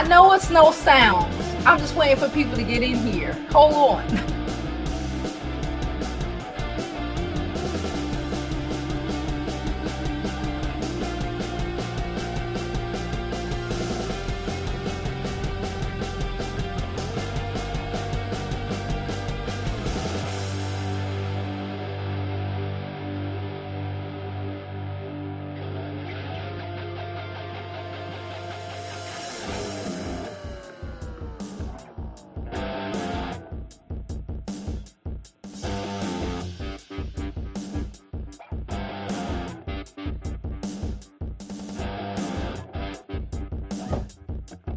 I know it's no sound. I'm just waiting for people to get in here. Hold on.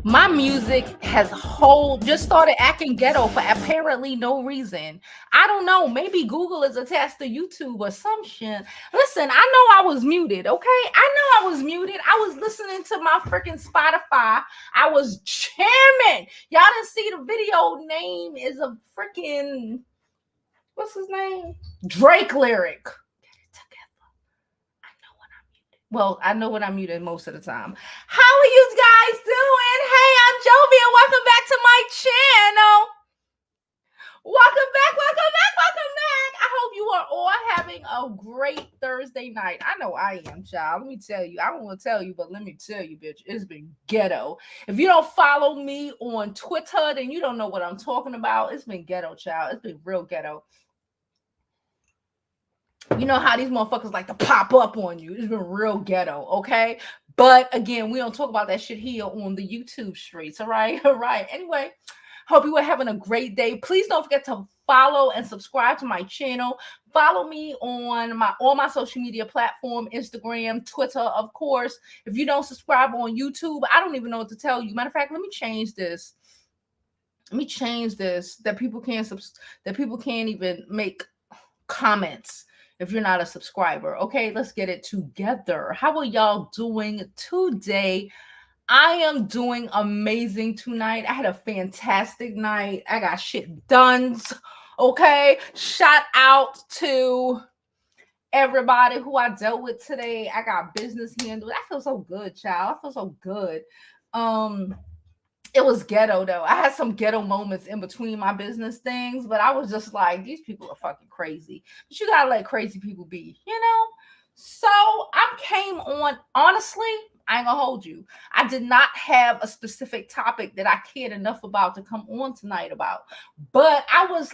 My music has just started acting ghetto for apparently no reason. I don't know. Maybe Google is attached to YouTube or some shit. Listen, I know I was muted, okay? I know I was muted. I was listening to my freaking Spotify. I was jamming. Y'all didn't see the video name is a freaking, what's his name? Drake lyric. Well, I know when I'm muted most of the time. How are you guys doing? Hey, I'm Jovi and welcome back to my channel. Welcome back. I hope you are all having a great Thursday night. I know I am, child. Let me tell you. I don't want to tell you, but let me tell you, bitch, it's been ghetto. If you don't follow me on Twitter, then you don't know what I'm talking about. It's been ghetto, child. It's been real ghetto. You know how these motherfuckers like to pop up on you. It's been real ghetto, okay? But again, we don't talk about that shit here on the YouTube streets, all right? All right. Anyway, hope you are having a great day. Please don't forget to follow and subscribe to my channel. Follow me on all my social media platform, Instagram, Twitter, of course. If you don't subscribe on YouTube, I don't even know what to tell you. Matter of fact, let me change this. That people can't even make comments if you're not a subscriber. Okay, let's get it together. How are y'all doing today? I am doing amazing tonight. I had a fantastic night. I got shit done. Okay, shout out to everybody who I dealt with today. I got business handled. I feel so good, child. I feel so good. It was ghetto though. I had some ghetto moments in between my business things, but I was just like, these people are fucking crazy. But you gotta let crazy people be, you know? So I came on, honestly, I ain't gonna hold you. I did not have a specific topic that I cared enough about to come on tonight about. But I was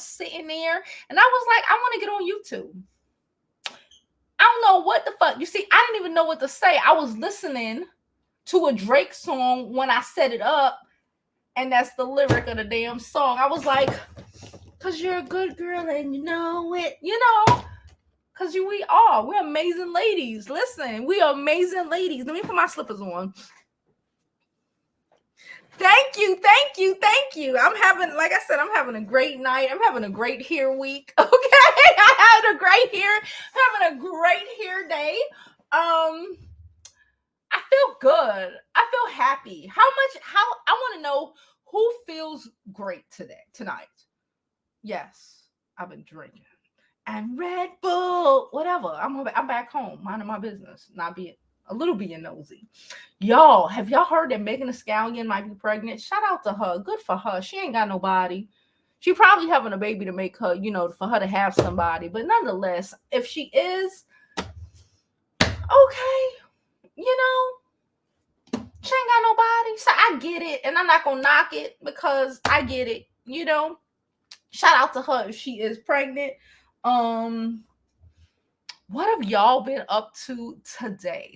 sitting there and I was like, I want to get on YouTube. I don't know what the fuck. You see, I didn't even know what to say. I was listening to a Drake song when I set it up, and that's the lyric of the damn song. I was like, cause you're a good girl and you know it, cause we're amazing ladies. Listen, we are amazing ladies. Let me put my slippers on. Thank you. I'm having a great night. I'm having a great hair week. Okay, having a great hair day. I feel good. I feel happy. How I want to know who feels great tonight. Yes, I've been drinking. And Red Bull, whatever. I'm back home, minding my business, not being nosy. Y'all, have y'all heard that Megan Thee Stallion might be pregnant? Shout out to her. Good for her. She ain't got nobody. She probably having a baby to make her, for her to have somebody. But nonetheless, if she is, okay. She ain't got nobody. So I get it. And I'm not going to knock it because I get it. Shout out to her if she is pregnant. What have y'all been up to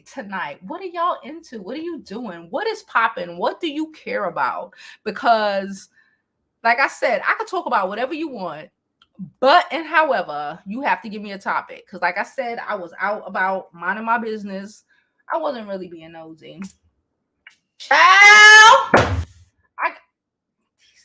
tonight? What are y'all into? What are you doing? What is popping? What do you care about? Because, like I said, I could talk about whatever you want. However, you have to give me a topic. Because, like I said, I was out about minding my business. I wasn't really being nosy. Child! These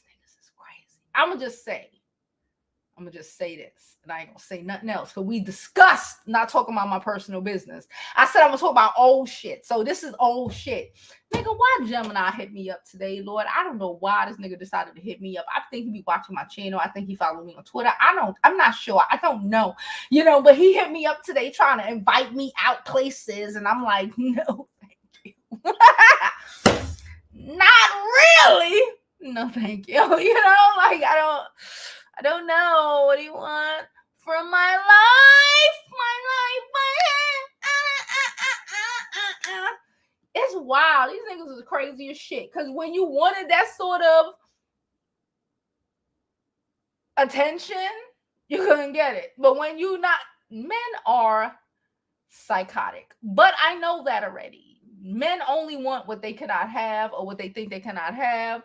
niggas is crazy. I'm going to just say this, and I ain't gonna say nothing else, because we discussed not talking about my personal business. I said I'm gonna talk about old shit. So this is old shit. Nigga, why Gemini hit me up today, Lord? I don't know why this nigga decided to hit me up. I think he be watching my channel. I think he followed me on Twitter. I'm not sure. I don't know. But he hit me up today trying to invite me out places, and I'm like, no, thank you. Not really. No, thank you. You know, like I don't know. What do you want from my life? My life, my head. It's wild. These niggas is crazy as shit. Cause when you wanted that sort of attention, you couldn't get it. But when you not, men are psychotic. But I know that already. Men only want what they cannot have or what they think they cannot have.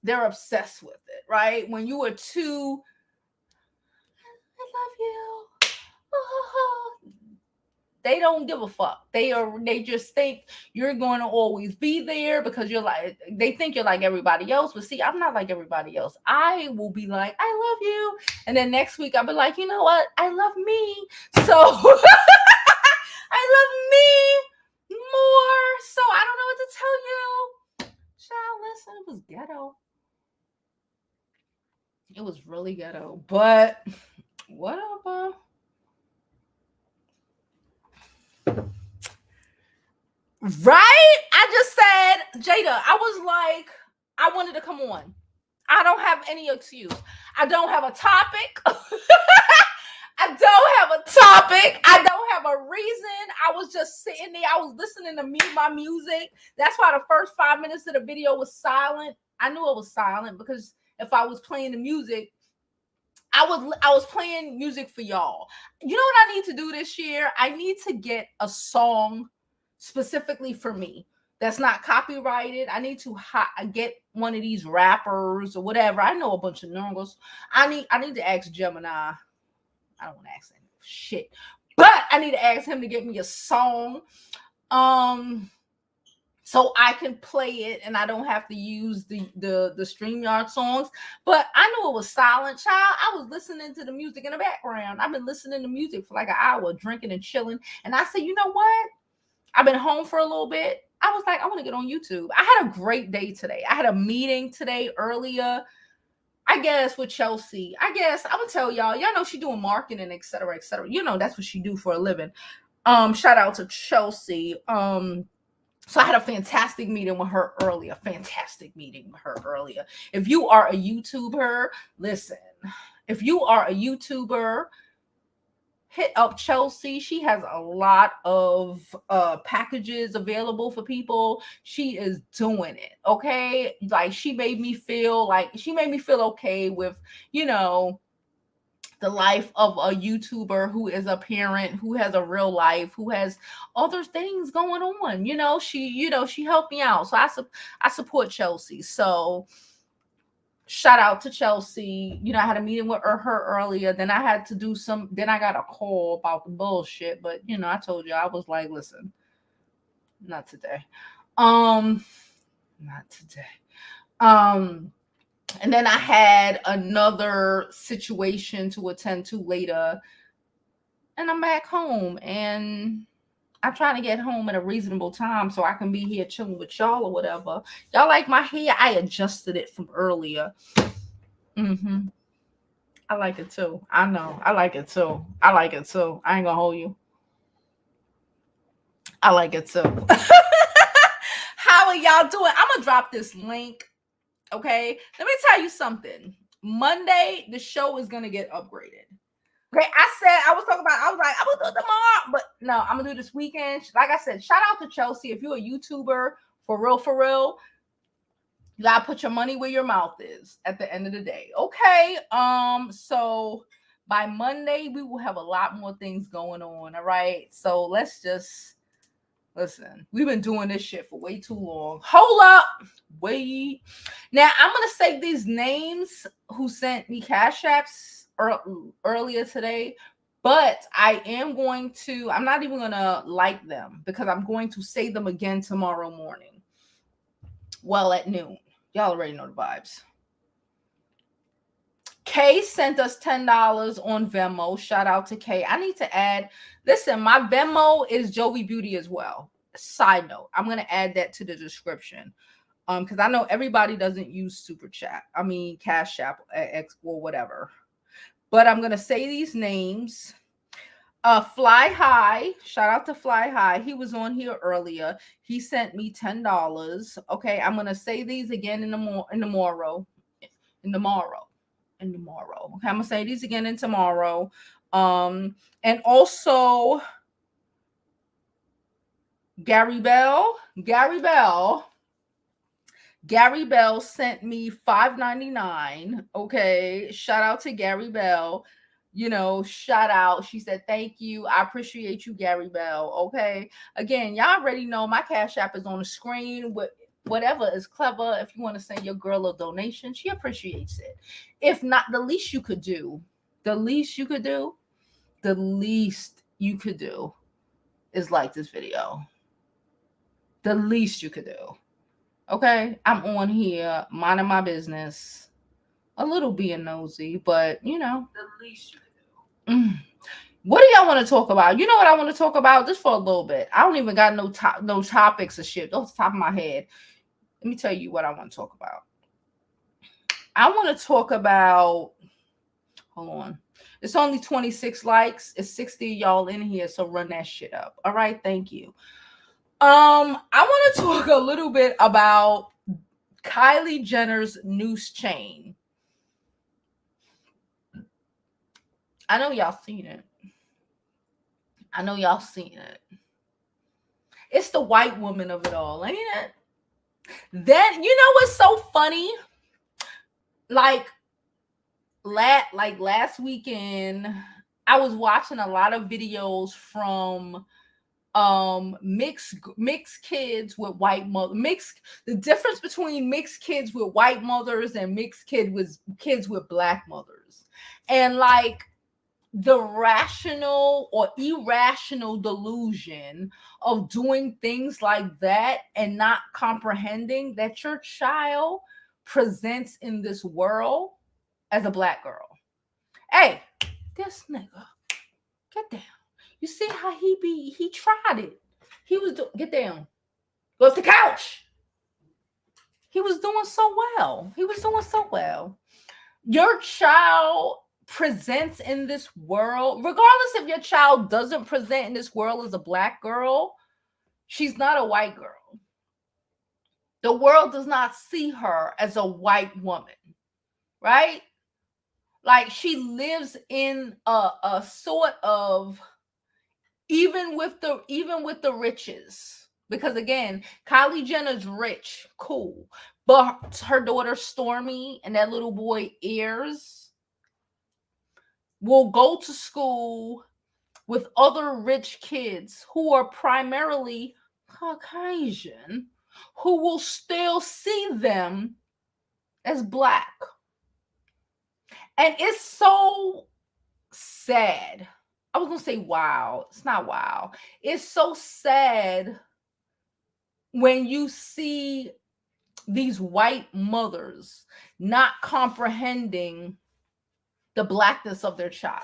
They're obsessed with it, right? When you are too, I love you. They don't give a fuck. They just think you're going to always be there because you're like, they think you're like everybody else. But see, I'm not like everybody else. I will be like, I love you. And then next week I'll be like, you know what? I love me. So I love me more. So I don't know what to tell you. Child, listen, it was ghetto. It was really ghetto. But whatever. Right? I just said, Jada, I was like, I wanted to come on. I don't have any excuse. I don't have a topic. I don't have a topic. I don't have a reason. I was just sitting there. I was listening to my music. That's why the first 5 minutes of the video was silent. I knew it was silent because if I was playing the music, I was playing music for y'all. You know what I need to do this year? I need to get a song specifically for me that's not copyrighted. I need to get one of these rappers or whatever. I know a bunch of nurgles. I need to ask Gemini. I don't want to ask him shit, but I need to ask him to get me a song, so I can play it and I don't have to use the StreamYard songs. But I knew it was silent, child. I was listening to the music in the background. I've been listening to music for like an hour, drinking and chilling. And I said, you know what? I've been home for a little bit. I was like, I want to get on YouTube. I had a great day today. I had a meeting today earlier, I guess, with Chelsea. I guess I'm gonna tell y'all know she doing marketing, et cetera, et cetera. You know, that's what she do for a living. Shout out to Chelsea. So I had a fantastic meeting with her earlier. If you are a YouTuber, listen. If you are a YouTuber, hit up Chelsea. She has a lot of packages available for people. She is doing it. Okay. Like she made me feel okay with, you know, the life of a YouTuber who is a parent, who has a real life, who has other things going on. She helped me out. So I support Chelsea. So shout out to Chelsea. I had a meeting with her earlier. Then I had to then I got a call about the bullshit. But I told you, I was like, listen, not today. Not today. And then I had another situation to attend to later. And I'm back home. And I'm trying to get home at a reasonable time so I can be here chilling with y'all or whatever. Y'all like my hair? I adjusted it from earlier. I like it too. I know. I like it too. I ain't gonna hold you. I like it too. How are y'all doing? I'm gonna drop this link. Okay. Let me tell you something. Monday, the show is gonna get upgraded. Okay, I was like, I'm gonna do it tomorrow, but no, I'm gonna do this weekend. Like I said, shout out to Chelsea. If you're a YouTuber, for real, you gotta put your money where your mouth is at the end of the day. Okay. So by Monday, we will have a lot more things going on. All right. So let's just listen. We've been doing this shit for way too long. Hold up. Wait. Now I'm gonna say these names who sent me cash apps earlier today, but I'm not even gonna like them because I'm going to say them again tomorrow morning. Well, at noon. Y'all already know the vibes. Kay sent us $10 on Venmo. Shout out to Kay. I need to add, listen, my Venmo is Jovi Beauty as well. Side note, I'm gonna add that to the description. Because I know everybody doesn't use Super Chat. I mean Cash App, X or whatever. But I'm gonna say these names. Fly High, shout out to Fly High. He was on here earlier. He sent me $10. Okay, I'm gonna say these again in the tomorrow. Okay, I'm gonna say these again in tomorrow. And also Gary Bell. Gary Bell sent me $5.99. Okay, shout out to Gary Bell. You know, shout out. She said, "Thank you. I appreciate you, Gary Bell." Okay. Again, y'all already know my Cash App is on the screen. With whatever is clever. If you want to send your girl a donation, she appreciates it. If not, the least you could do, the least you could do, the least you could do is like this video. The least you could do. Okay, I'm on here minding my business, a little being nosy, but you know, the least you can do. What do y'all want to talk about? You know what I want to talk about just for a little bit. I don't even got no topics or shit off the top of my head. Let me tell you what I want to talk about. I want to talk about. Hold on. It's only 26 likes. It's 60 y'all in here, so run that shit up. All right, thank you. I want to talk a little bit about Kylie Jenner's noose chain. I know y'all seen it. It's the white woman of it all, ain't it? Then you know what's so funny? Like last weekend, I was watching a lot of videos from mixed kids with white mother, the difference between mixed kids with white mothers and mixed kids with black mothers, and like the rational or irrational delusion of doing things like that and not comprehending that your child presents in this world as a black girl. Hey, this nigga, get down. You see how he tried it. He was get down. Go off the couch. He was doing so well. Your child presents in this world, regardless if your child doesn't present in this world as a black girl, she's not a white girl. The world does not see her as a white woman, right? Like she lives in a sort of even with the riches, because again, Kylie Jenner's rich, cool, but her daughter Stormy and that little boy Ayers will go to school with other rich kids who are primarily Caucasian, who will still see them as black. And it's so sad. I was going to say wow. It's not wow. It's so sad when you see these white mothers not comprehending the blackness of their child.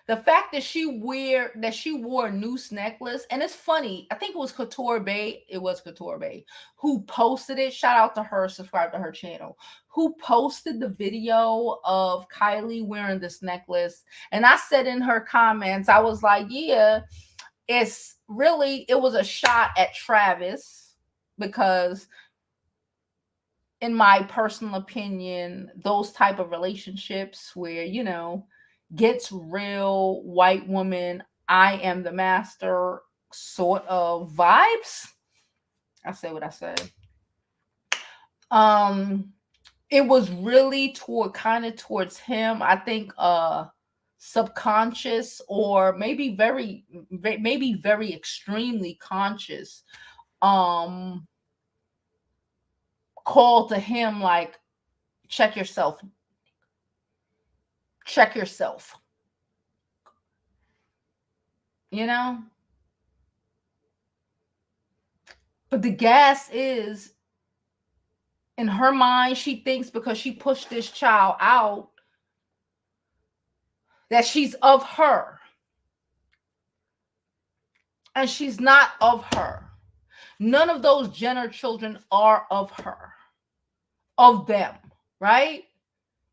The fact that she wore a noose necklace, and it's funny, I think it was Couture Bay, who posted it. Shout out to her, subscribe to her channel, who posted the video of Kylie wearing this necklace. And I said in her comments, I was like, yeah, it was a shot at Travis, because in my personal opinion, those type of relationships where, you know, gets real white woman, I am the master sort of vibes. I say what I said. It was really towards him. I think subconscious, or maybe very extremely conscious call to him like, check yourself. You know? But the gas is, in her mind, she thinks because she pushed this child out that she's of her. And she's not of her. None of those Jenner children are of her. Of them, right?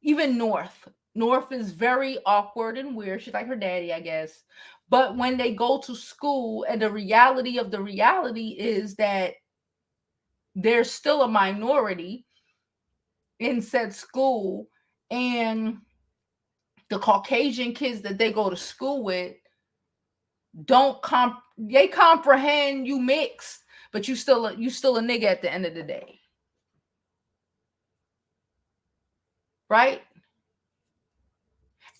Even North North is very awkward and weird. She's like her daddy, I guess. But when they go to school, and the reality of the reality is that there's still a minority in said school, and the Caucasian kids that they go to school with don't they comprehend you mixed, but you still a nigga at the end of the day, right?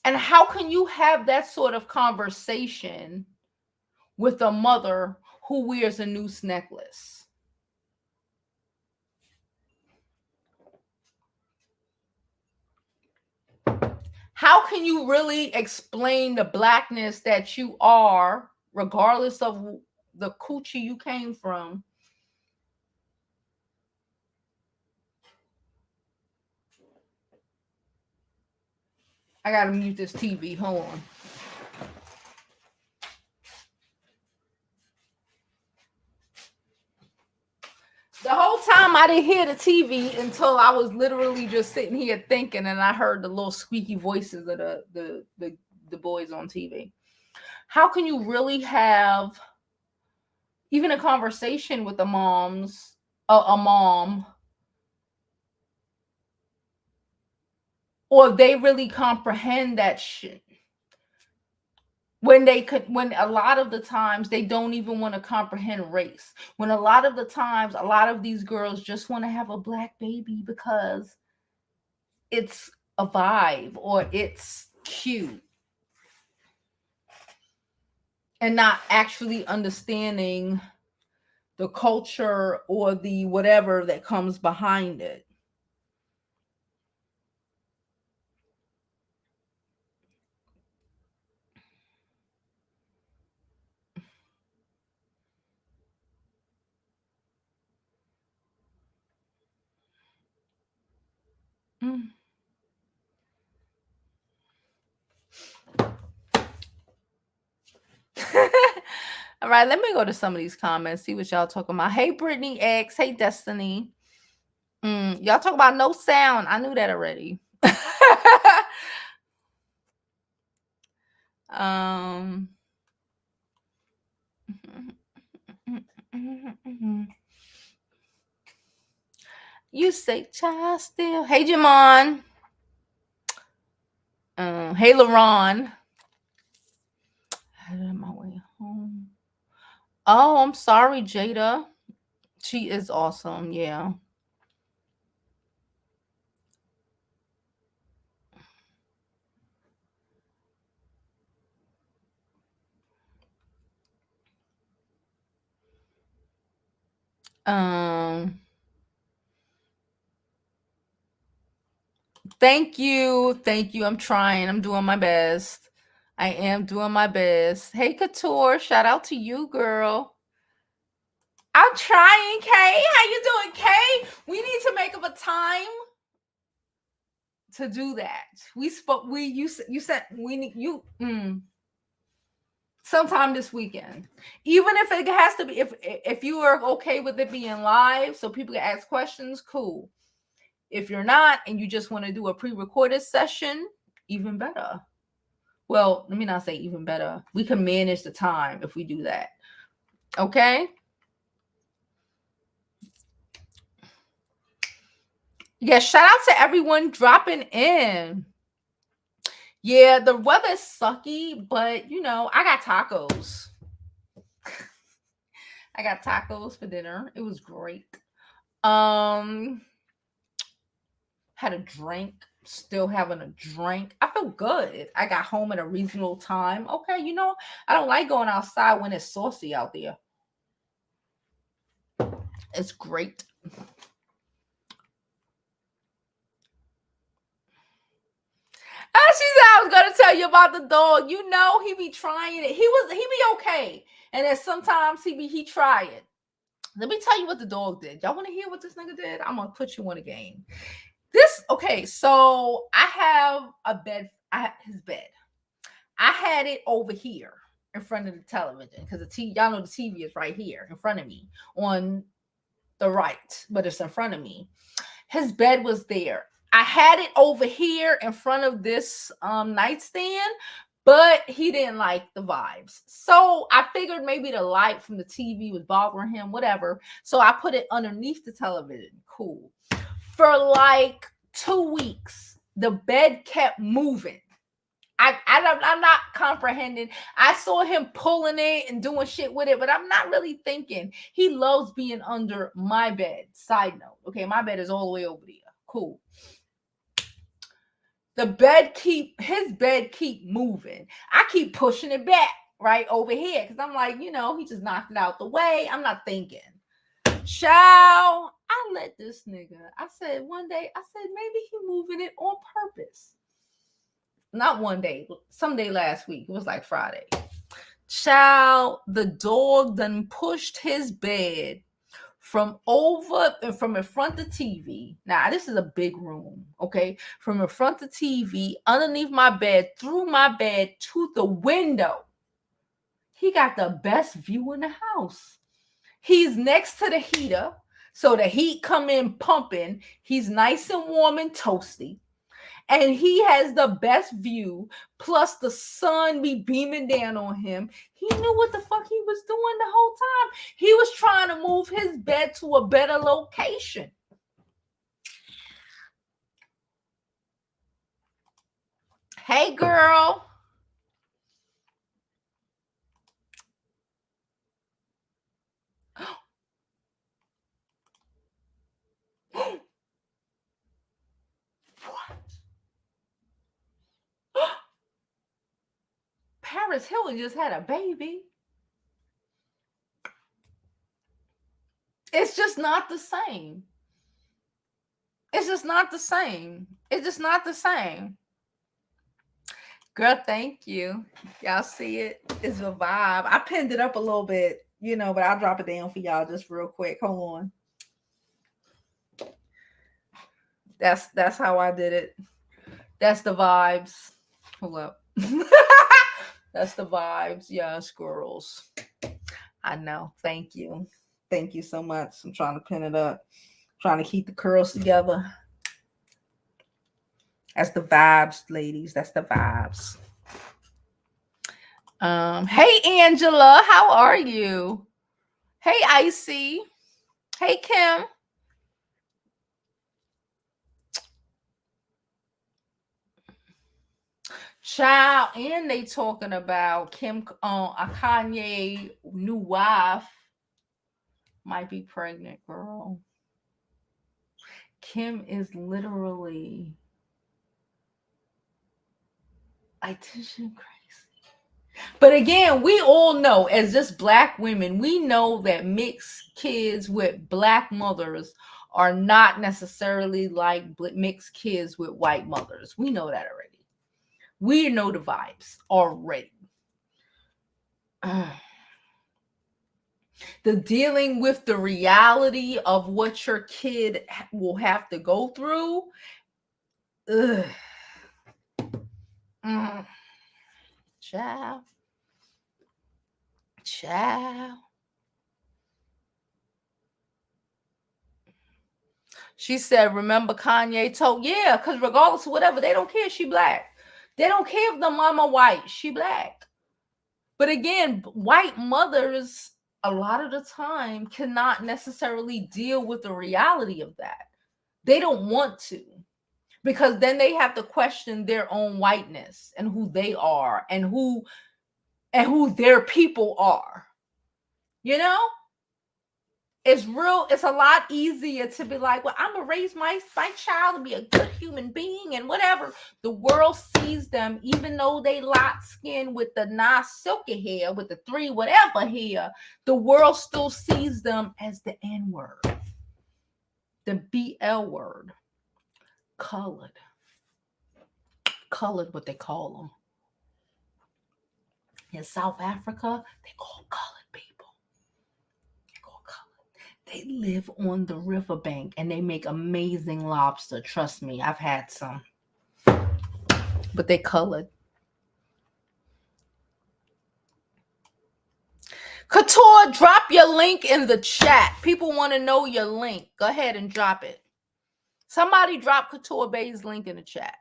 And how can you have that sort of conversation with a mother who wears a noose necklace? How can you really explain the blackness that you are, regardless of the coochie you came from? I gotta mute this TV. Hold on. The whole time I didn't hear the TV until I was literally just sitting here thinking, and I heard the little squeaky voices of the boys on TV. How can you really have even a conversation with a mom, or they really comprehend that shit? When a lot of the times they don't even want to comprehend race. When a lot of the times, a lot of these girls just want to have a black baby because it's a vibe or it's cute, and not actually understanding the culture or the whatever that comes behind it. Mm. All right, let me go to some of these comments, see what y'all talking about. Hey, Brittany X. Hey, Destiny. Y'all talk about no sound. I knew that already. You say child still. Hey, Jamon. Hey, LaRon. Headed on my way home. Oh, I'm sorry, Jada. She is awesome. Yeah. Thank you. Thank you. I'm trying. I'm doing my best. I am doing my best. Hey, Couture. Shout out to you, girl. I'm trying, Kay. How you doing, Kay? We need to make up a time to do that. We spoke. You said we need you. Sometime this weekend, even if it has to be, if you are okay with it being live so people can ask questions, cool. If you're not and you just want to do a pre-recorded session, even better. Well, let me not say even better. We can manage the time if we do that. Okay. Yeah, shout out to everyone dropping in. Yeah, the weather's sucky, but I got tacos. I got tacos for dinner. It was great. Had a drink, still having a drink. I feel good. I got home at a reasonable time. Okay, I don't like going outside when it's saucy out there. It's great. She said I was gonna tell you about the dog. He be trying it. He be okay, and then sometimes he try it. Let me tell you what the dog did. Y'all want to hear what this nigga did? I'm gonna put you on a game. So I have a bed. His bed. I had it over here in front of the television because y'all know the TV is right here in front of me on the right, but it's in front of me. His bed was there. I had it over here in front of this nightstand, but he didn't like the vibes. So I figured maybe the light from the TV was bothering him, whatever. So I put it underneath the television. Cool. For like 2 weeks, the bed kept moving. I'm not comprehending. I saw him pulling it and doing shit with it, but I'm not really thinking. He loves being under my bed. Side note. Okay, my bed is all the way over there. Cool. His bed keep moving. I keep pushing it back right over here because I'm like, he just knocked it out the way. I'm not thinking. Child, I let this nigga. I said one day, maybe he moving it on purpose. Not one day, someday last week. It was like Friday. Child, the dog done pushed his bed from in front of the TV. Now, this is a big room, okay? From in front of the TV, underneath my bed, through my bed to the window. He got the best view in the house. He's next to the heater, so the heat come in pumping. He's nice and warm and toasty. And he has the best view, plus the sun be beaming down on him. He knew what the fuck he was doing the whole time. He was trying to move his bed to a better location. Hey, girl. Paris Hilton just had a baby. It's just not the same. It's just not the same. It's just not the same. Girl, thank you. Y'all see it? It's a vibe. I pinned it up a little bit, but I'll drop it down for y'all just real quick. Hold on. That's how I did it. That's the vibes. Hold up. That's the vibes. Yeah, squirrels. I know. Thank you. Thank you so much. I'm trying to pin it up. Trying to keep the curls together. That's the vibes, ladies. That's the vibes. Hey Angela, how are you? Hey Icy. Hey Kim. Child, and they talking about Kim, a Kanye new wife might be pregnant, girl. Kim is literally crazy. But again, we all know, as just Black women, we know that mixed kids with Black mothers are not necessarily like mixed kids with white mothers. We know that already. We know the vibes already. The dealing with the reality of what your kid will have to go through. Child. She said, remember Kanye told, yeah, because regardless of whatever, they don't care she Black. They don't care if the mama white, she Black. But again, white mothers, a lot of the time, cannot necessarily deal with the reality of that. They don't want to, because then they have to question their own whiteness and who they are and who their people are. It's a lot easier to be like, well, I'm gonna raise my child to be a good human being and whatever. The world sees them, even though they light skin with the nice silky hair, with the 3 whatever hair, the world still sees them as the N word, the BL word, colored, what they call them. In South Africa, they call colored people. They live on the riverbank and they make amazing lobster. Trust me, I've had some. But they colored. Couture, drop your link in the chat. People want to know your link. Go ahead and drop it. Somebody drop Couture Bae's link in the chat.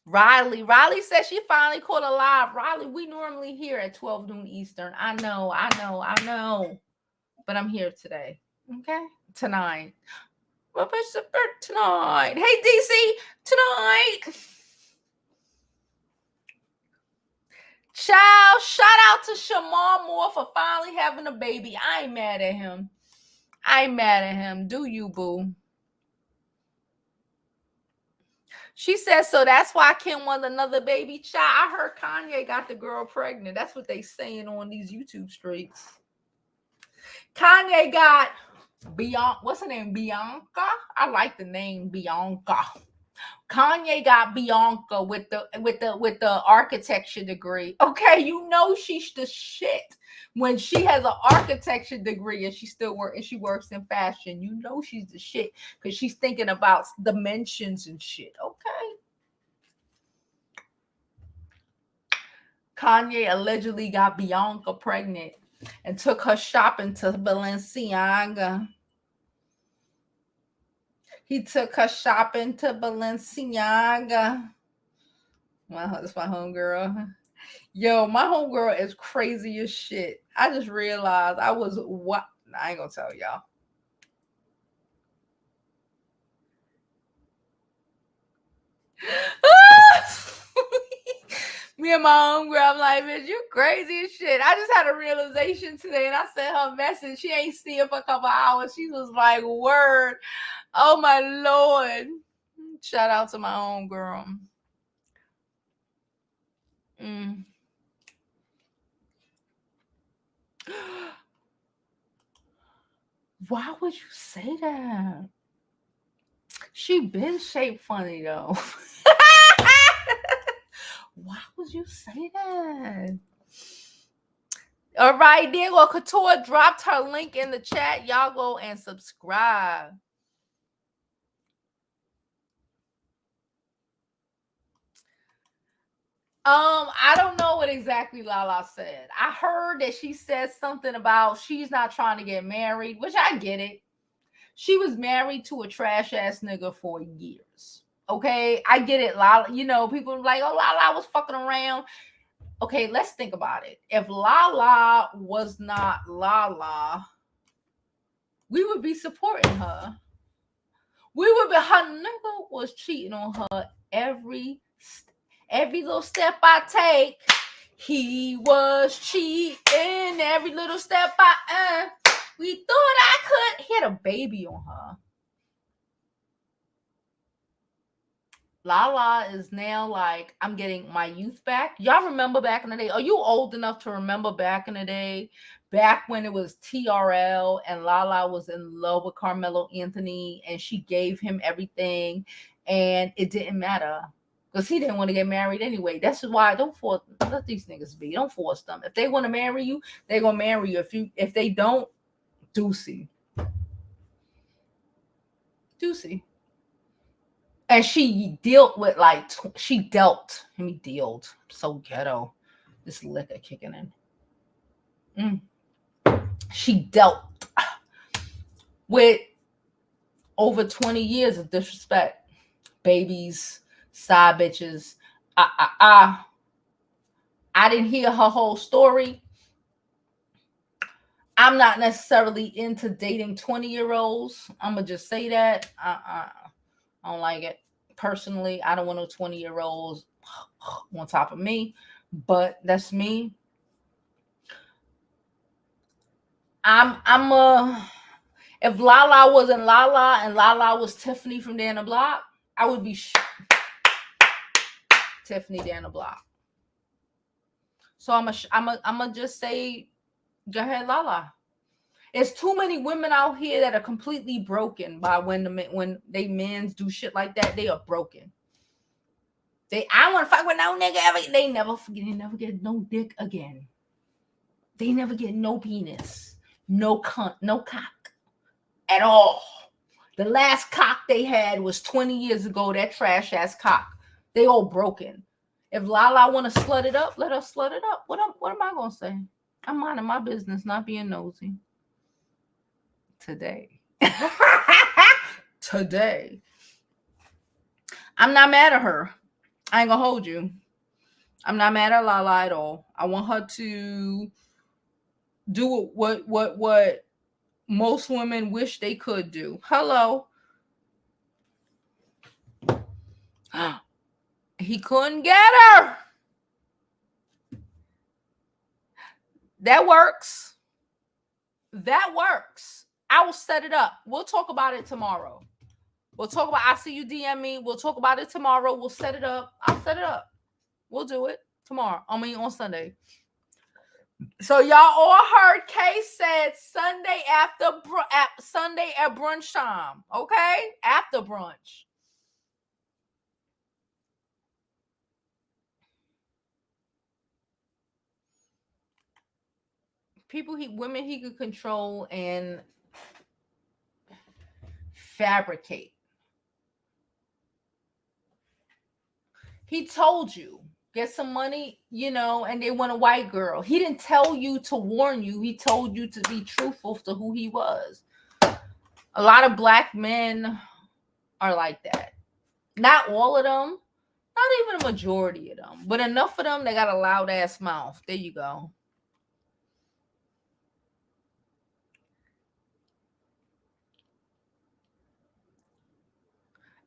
Riley says she finally caught a live. Riley, we normally here at 12 noon Eastern. I know. But I'm here today. Okay? Tonight. Tonight. Hey, DC, tonight. Child, shout out to Shamar Moore for finally having a baby. I ain't mad at him. Do you, boo? She says, so that's why Kim want another baby. Child, I heard Kanye got the girl pregnant. That's what they saying on these YouTube streets. Kanye got Bianca. What's her name? Bianca? I like the name Bianca. Kanye got Bianca with the architecture degree. Okay, you know she's the shit when she has an architecture degree and she still works in fashion. You know she's the shit because she's thinking about dimensions and shit. Okay. Kanye allegedly got Bianca pregnant and took her shopping to Balenciaga. He took her shopping to Balenciaga. That's my homegirl. Yo, my homegirl is crazy as shit. I just realized I ain't gonna tell y'all. Me and my homegirl, I'm like, bitch, you crazy as shit. I just had a realization today and I sent her a message. She ain't see it for a couple hours. She was like, word. Oh my Lord. Shout out to my homegirl. Why would you say that? She been shaped funny though. Why would you say that? All right, then. Well, Couture dropped her link in the chat. Y'all go and subscribe. I don't know what exactly Lala said. I heard that she said something about she's not trying to get married, which I get it. She was married to a trash ass nigga for years. Okay, I get it, Lala. You know, people are like, oh, Lala was fucking around. Okay, let's think about it. If Lala was not Lala, we would be supporting her. Her nigga was cheating on her every little step I take. He was cheating every little step we thought I could. He had a baby on her. Lala is now like, I'm getting my youth back. Y'all remember back in the day? Are you old enough to remember back in the day? Back when it was TRL and Lala was in love with Carmelo Anthony and she gave him everything and it didn't matter because he didn't want to get married anyway. That's why let these niggas be. Don't force them. If they want to marry you, they're going to marry you. If they don't, doozy. And she dealt with so ghetto. This liquor kicking in. She dealt with over 20 years of disrespect. Babies, side bitches. I didn't hear her whole story. I'm not necessarily into dating 20-year-olds. I'm going to just say that. I don't like it. Personally, I don't want no 20-year-olds on top of me, but that's me. If Lala wasn't Lala and Lala was Tiffany from Down the Block, I would be Tiffany Down the Block. So I'm gonna just say, go ahead, Lala. There's too many women out here that are completely broken by when they men's do shit like that. They are broken. I want to fuck with no nigga ever. They never get no dick again. They never get no penis, no cunt, no cock at all. The last cock they had was 20 years ago. That trash ass cock. They all broken. If Lala want to slut it up, let her slut it up. What am I gonna say? I'm minding my business, not being nosy. Today. today. I'm not mad at her. I ain't gonna hold you. I'm not mad at Lala at all. I want her to do what most women wish they could do. Hello. He couldn't get her. That works. That works. I will set it up. We'll talk about it tomorrow. We'll talk about, I see you DM me. We'll talk about it tomorrow. We'll set it up. I'll set it up. We'll do it tomorrow. I mean, on Sunday. So y'all all heard Kay said Sunday Sunday at brunch time. Okay? After brunch. Women he could control and fabricate. He told you, get some money, and they want a white girl. He didn't tell you to warn you. He told you to be truthful to who he was. A lot of black men are like that. Not all of them. Not even a majority of them. But enough of them that got a loud ass mouth. There you go.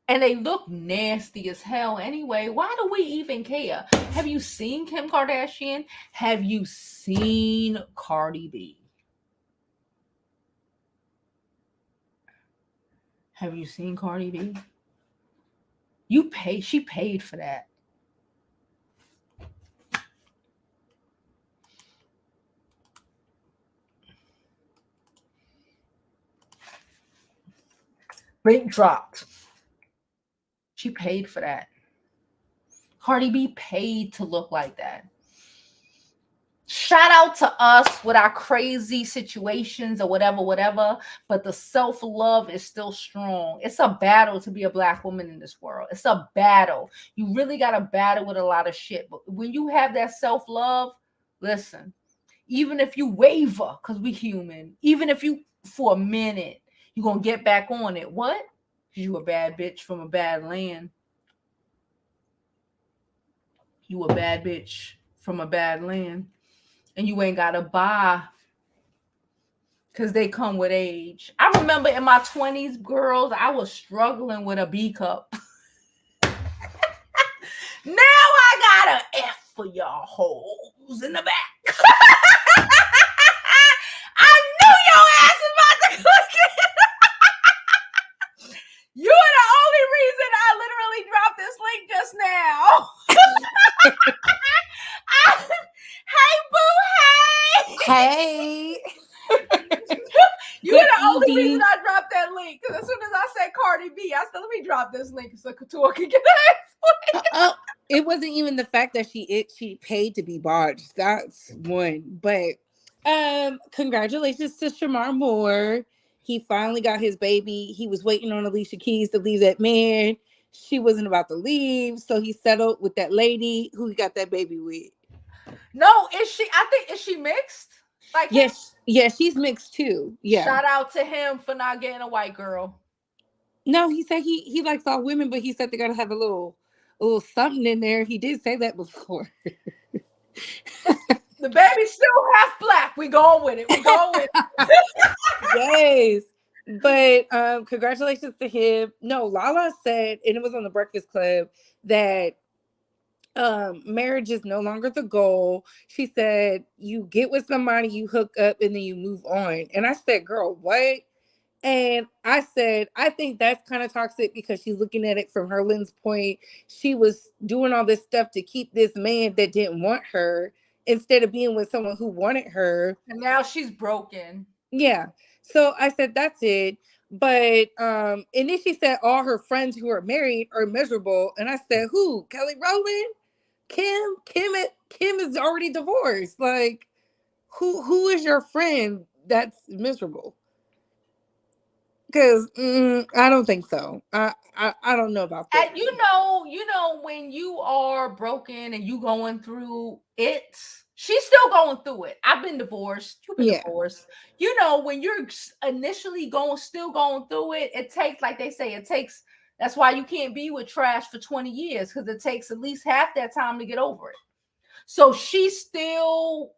And they look nasty as hell anyway. Why do we even care? Have you seen Kim Kardashian? Have you seen Cardi B? Have you seen Cardi B? She paid for that. Link dropped. She paid for that. Cardi B paid to look like that. Shout out to us with our crazy situations or whatever, but the self-love is still strong. It's a battle to be a black woman in this world. It's a battle. You really got to battle with a lot of shit. But when you have that self-love, listen, even if you waver, because we human, even if you, for a minute, you're going to get back on it. What? Because you a bad bitch from a bad land. You a bad bitch from a bad land. And you ain't got to buy because they come with age. I remember in my 20s, girls, I was struggling with a B cup. Now I got an F for y'all hoes in the back. I knew your ass was about to click it. You are the only reason I literally dropped this link just now. Hey, boo, hey. Hey. You were the only reason I dropped that link. Because as soon as I said Cardi B, I said, let me drop this link so Couture can get that. It wasn't even the fact that she paid to be barged. That's one. But congratulations to Shamar Moore. He finally got his baby. He was waiting on Alicia Keys to leave that man. She wasn't about to leave, so he settled with that lady who he got that baby with. No, is she mixed? Like yes, she's mixed too. Yeah. Shout out to him for not getting a white girl. No, he said he likes all women, but he said they gotta have a little something in there. He did say that before. The baby's still half black. We going with it. Yes. But congratulations to him. No, Lala said, and it was on the Breakfast Club, that marriage is no longer the goal. She said, you get with somebody, you hook up, and then you move on. And I said, girl, what? And I said, I think that's kind of toxic because she's looking at it from her lens point. She was doing all this stuff to keep this man that didn't want her instead of being with someone who wanted her. And now she's broken. Yeah. So I said, that's it. But and then she said all her friends who are married are miserable. And I said, who? Kelly Rowland? Kim is already divorced. Like, who is your friend that's miserable? Because I don't think so. I don't know about that. And you know, when you are broken and you going through it, she's still going through it. I've been divorced. You've been Yeah. divorced. You know, when you're initially still going through it, it takes, like they say, it takes. That's why you can't be with trash for 20 years, because it takes at least half that time to get over it. So she's still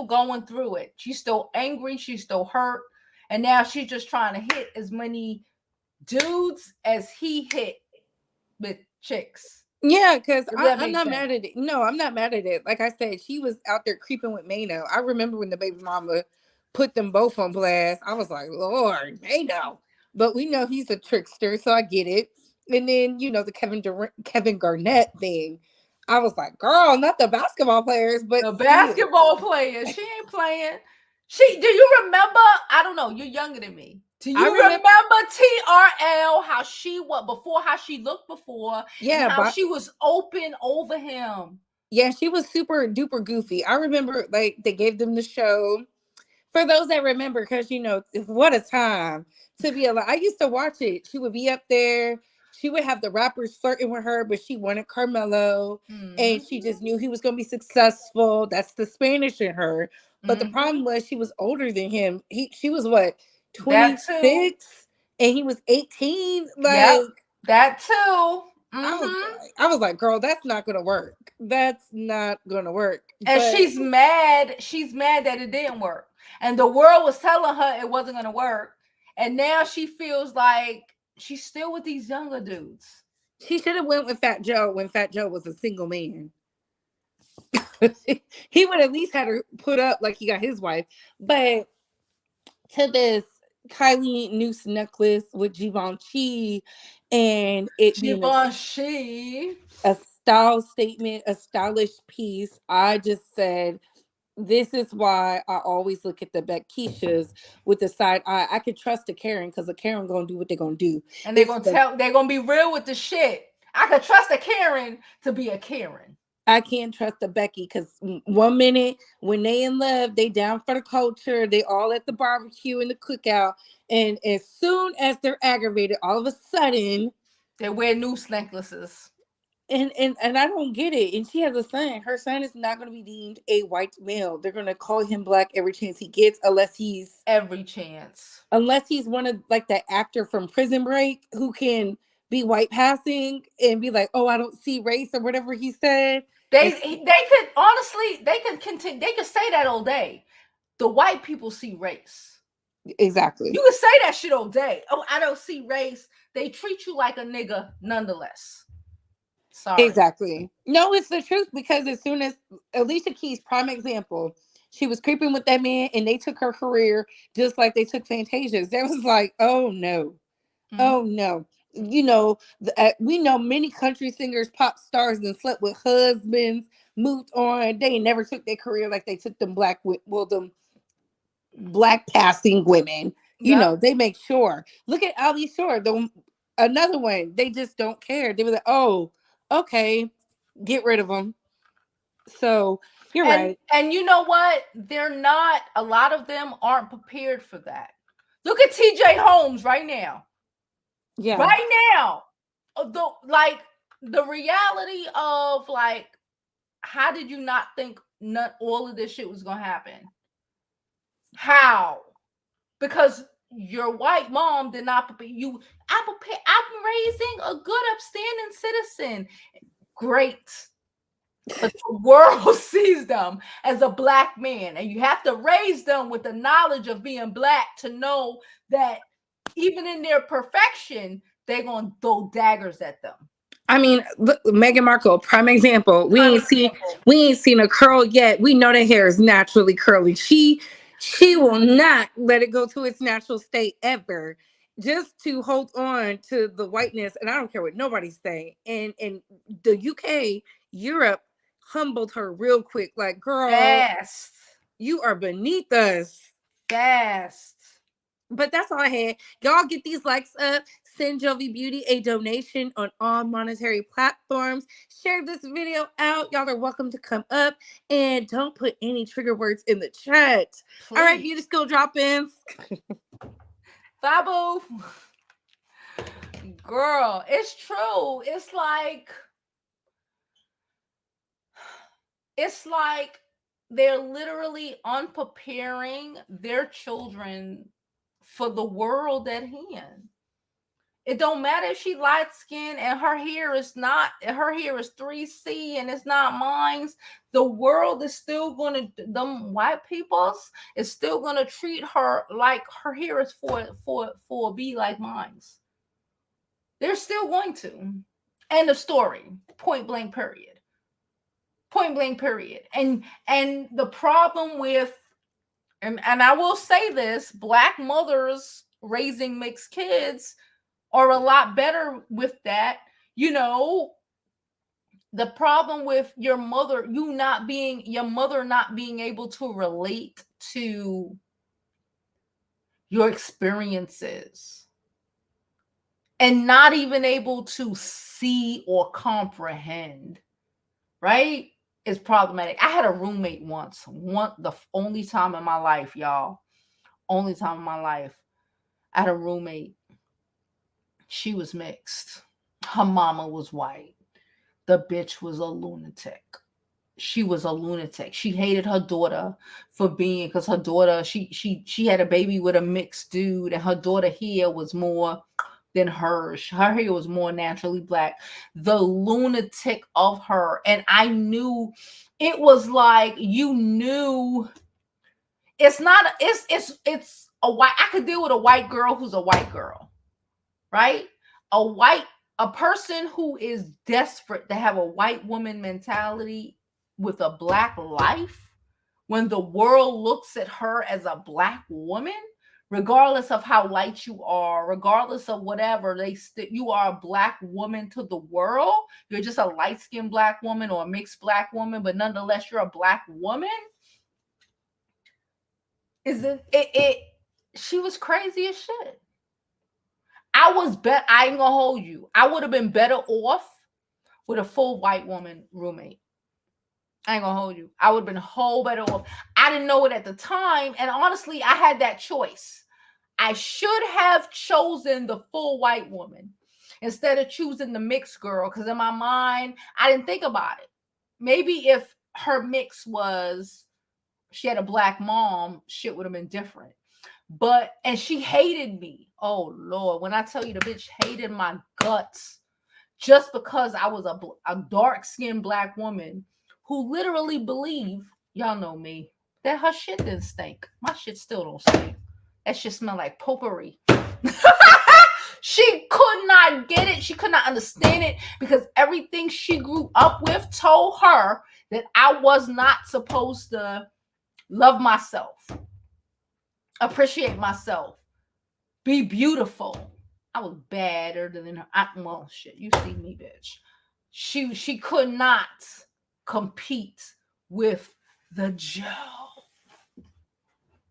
going through it. She's still angry. She's still hurt, and now she's just trying to hit as many dudes as he hit with chicks. Yeah, because Does that I'm make not sense? mad at it. No, I'm not mad at it. Like I said, she was out there creeping with Mano. I remember when the baby mama put them both on blast. I was like, Lord, Mano. But we know he's a trickster, so I get it. And then, the Kevin Garnett thing. I was like, girl, not the basketball players, but The still. basketball player, she ain't playing. Do you remember? I don't know. You're younger than me. Do I you remember, remember TRL? How she what before? How she looked before, and yeah, how but she was open over him. yeah, she was super duper goofy. I remember like they gave them the show. For those that remember, because what a time to be alive. I used to watch it. She would be up there. She would have the rappers flirting with her, but she wanted Carmelo, and she just Mm-hmm. knew he was going to be successful. That's the Spanish in her. But the problem Mm-hmm. was she was older than him. She was what, That too. 26, and he was 18. Yep. Like That too. I was Mm-hmm. like, I was like, girl, that's not gonna work. That's not gonna work. And But she's mad. She's mad that it didn't work. And the world was telling her it wasn't going to work. And now she feels like she's still with these younger dudes. she should have went with Fat Joe when Fat Joe was a single man. He would at least had her put up like he got his wife. But to this Kylie Noose necklace with Givenchy and it being Givenchy. a style statement, a stylish piece, I just said, this is why I always look at the Beckishas with the side eye. I could trust a Karen because a Karen gonna do what they're gonna do. And It's the they're going to be real with the shit. I could trust a Karen to be a Karen. I can't trust the Becky because one minute when they in love, they down for the culture. They all at the barbecue and the cookout, and as soon as they're aggravated, all of a sudden, They wear noose necklaces. and I don't get it. And she has a son. Her son is not going to be deemed a white male. They're going to call him black every chance he gets, Every chance. unless he's one of like that actor from Prison Break who can be white passing and be like, oh, I don't see race or whatever he said. And They could honestly, they could continue, they could say that all day. The white people see race. exactly. You can say that shit all day. Oh, I don't see race. They treat you like a nigga nonetheless. Sorry. Exactly. No, it's the truth because as soon as Alicia Keys, prime example, she was creeping with that man and they took her career just like they took Fantasia's. That was like, oh no, Mm-hmm. oh no. We know many country singers, pop stars, and slept with husbands, moved on. They never took their career like they took them black passing women. Yep. They make sure. Look at Ali Shore, another one. They just don't care. They were like, oh, okay, get rid of them. So you're right. And you know what? They're not. A lot of them aren't prepared for that. Look at T.J. Holmes right now. Yeah. Right now, the reality of like, how did you not think not all of this shit was gonna happen? How? Because your white mom did not prepare you. I'm raising a good, upstanding citizen. Great. But the world sees them as a black man, and you have to raise them with the knowledge of being black to know that even in their perfection, they're gonna throw daggers at them. I mean, look, Meghan Markle, prime example. We Prime ain't seen example. we ain't seen a curl yet. We know that hair is naturally curly. She will not let it go to its natural state ever. Just to hold on to the whiteness, and I don't care what nobody's saying. And the UK, Europe humbled her real quick. Like, girl, Fast. you are beneath us. Fast. But that's all I had. Y'all get these likes up. Send Jovi Beauty a donation on all monetary platforms. Share this video out. Y'all are welcome to come up. And don't put any trigger words in the chat. All right, Please. beauty school drop-ins. Fabu, girl, it's true. It's like they're literally unpreparing their children for the world at hand. It don't matter if she light skinned and her hair is 3C and it's not mine. The world is still gonna, them white peoples is still gonna treat her like her hair is for be like mine's. They're still going to. End of story. Point blank period. Point blank period. And the problem with, and I will say this, black mothers raising mixed kids are a lot better with that. You know, the problem with your mother not being able to relate to your experiences and not even able to see or comprehend, right, is problematic. I had a roommate once, the only time in my life, y'all, only time in my life, I had a roommate. She was mixed. Her mama was white. The bitch was a lunatic. She was a lunatic. She hated her daughter for being, because her daughter, she had a baby with a mixed dude, and her daughter hair was more than hers. Her hair was more naturally black. The lunatic of her. And I knew, it was like, you knew, it's not, it's a white, I could deal with a white girl who's a white girl, right? A person who is desperate to have a white woman mentality with a black life, when the world looks at her as a black woman, regardless of how light you are, regardless of whatever, you are a black woman to the world. You're just a light-skinned black woman or a mixed black woman, but nonetheless you're a black woman. She was crazy as shit. I ain't gonna hold you. I would have been better off with a full white woman roommate. I ain't gonna hold you. I would have been whole better off. I didn't know it at the time, and honestly, I had that choice. I should have chosen the full white woman instead of choosing the mixed girl, because in my mind, I didn't think about it. Maybe if her mix was, she had a black mom, shit would have been different. And she hated me. Oh Lord, when I tell you the bitch hated my guts just because I was a dark-skinned black woman who literally believed, y'all know me, that her shit didn't stink. My shit still don't stink. That shit smell like potpourri. She could not get it. She could not understand it, because everything she grew up with told her that I was not supposed to love myself, appreciate myself, be beautiful. I was badder than her. Well, shit, you see me, bitch. She could not compete with the Joe.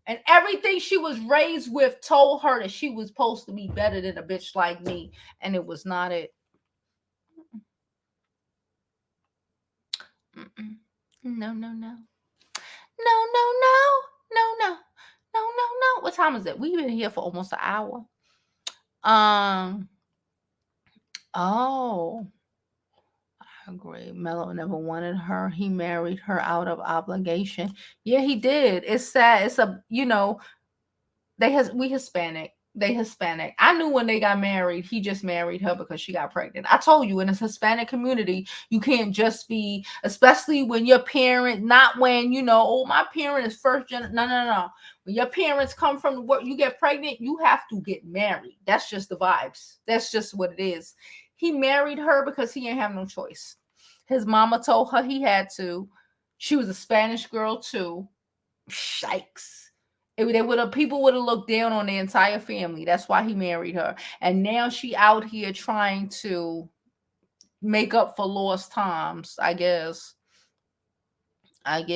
And everything she was raised with told her that she was supposed to be better than a bitch like me. And it was not it. Mm-mm. No, no, no. No, no, no. No, no. No, no, no. What time is it? We've been here for almost an hour. Oh, I agree. Mello never wanted her. He married her out of obligation. Yeah, he did. It's sad. It's we Hispanic. They Hispanic. I knew when they got married, he just married her because she got pregnant. I told you, in this Hispanic community, you can't just be, especially when your parent, not when, oh, my parent is first gen. No, no, no. When your parents come from the work, you get pregnant, you have to get married. That's just the vibes. That's just what it is. He married her because he didn't have no choice. His mama told her he had to. She was a Spanish girl too. Shikes. People would have looked down on the entire family. That's why he married her. And now she out here trying to make up for lost times, I guess. Have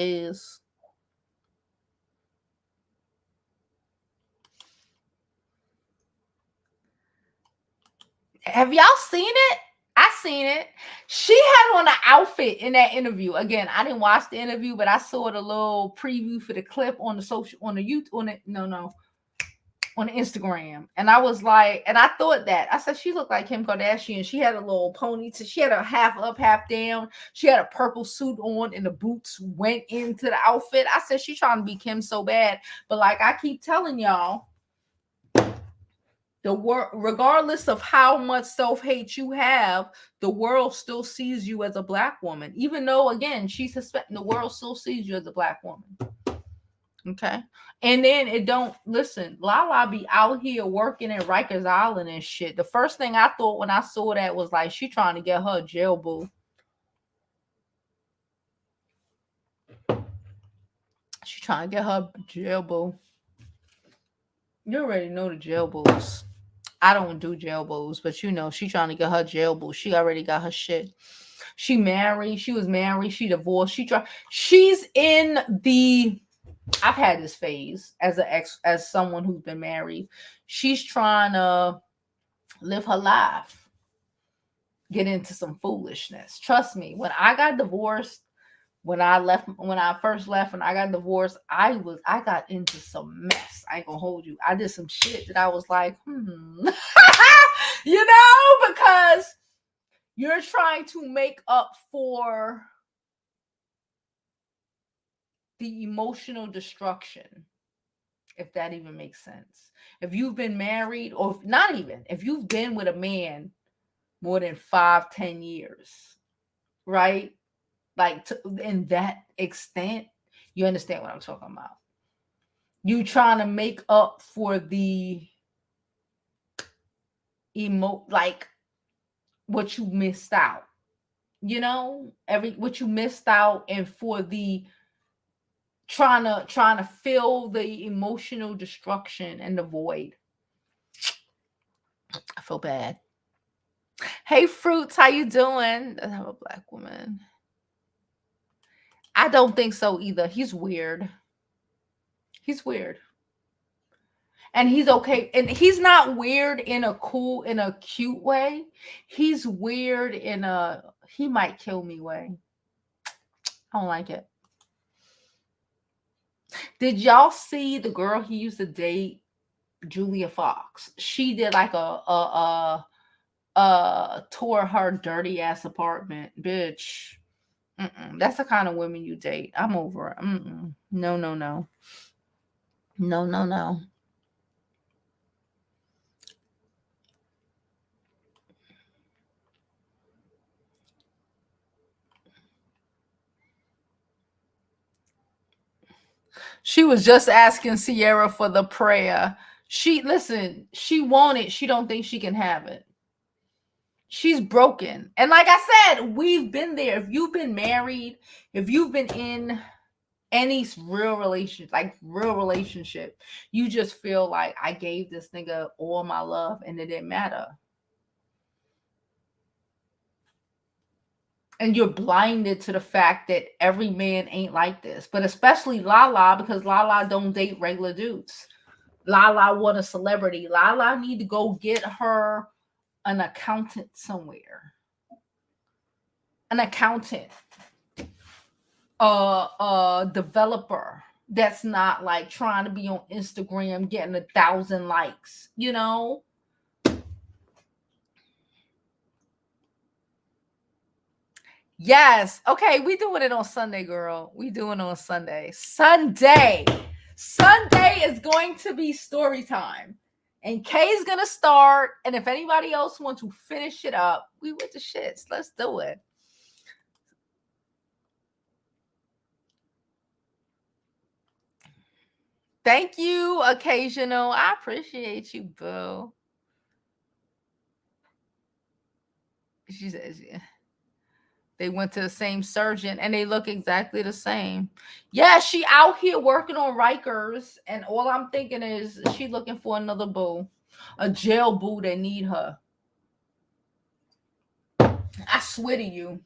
y'all seen it? I seen it. She had on an outfit in that interview. Again, I didn't watch the interview, but I saw the little preview for the clip on the social, on the youth, on it. No. on Instagram. And I was like, and I thought that. I said, she looked like Kim Kardashian. She had a little ponytail. She had a half up, half down. She had a purple suit on and the boots went into the outfit. I said, she trying to be Kim so bad. But like I keep telling y'all, the world, regardless of how much self-hate you have, the world still sees you as a black woman. Even though, again, she's Hispanic, the world still sees you as a black woman. Okay. And then it don't listen, Lala be out here working in Rikers Island and shit. The first thing I thought when I saw that was like, she trying to get her jail boo. She trying to get her jail boo. You already know the jail boos. I don't do jail boos, but you know, she trying to get her jail boo. She already got her shit. She married. She was married. She divorced. She's in the. I've had this phase as someone who's been married. She's trying to live her life, get into some foolishness. Trust me, when I got divorced, when I first left and I got divorced, I got into some mess. I ain't gonna hold you. I did some shit that I was like, because you're trying to make up for the emotional destruction, if that even makes sense. If you've been married, or not even, if you've been with a man more than 5-10 years, right? Like in that extent, you understand what I'm talking about. You trying to make up for the like what you missed out, what you missed out, and for the trying to fill the emotional destruction and the void. I feel bad. Hey Fruits, how you doing? Doesn't have a black woman. I don't think so either. He's weird. He's weird. And he's okay. And he's not weird in a cute way. He's weird in a he might kill me way. I don't like it. Did y'all see the girl he used to date, Julia Fox? She did like a tour her dirty ass apartment, bitch. That's the kind of women you date. I'm over it. No, no, no. No, no, no. She was just asking Sierra for the prayer. She want it. She don't think she can have it. She's broken. And like I said, we've been there. If you've been married, if you've been in any real relationship, you just feel like I gave this nigga all my love and it didn't matter. And you're blinded to the fact that every man ain't like this, but especially Lala, because Lala don't date regular dudes. Lala want a celebrity. Lala need to go get her an accountant somewhere. An accountant. A developer that's not like trying to be on Instagram getting 1,000 likes, Yes. Okay, we doing it on Sunday, girl. We doing it on Sunday. Sunday is going to be story time. And Kay's going to start. And if anybody else wants to finish it up, we with the shits. Let's do it. Thank you, Occasional. I appreciate you, boo. She says, yeah. They went to the same surgeon and they look exactly the same. Yeah, she out here working on Rikers, and all I'm thinking is she looking for another boo, a jail boo that need her. I swear to you.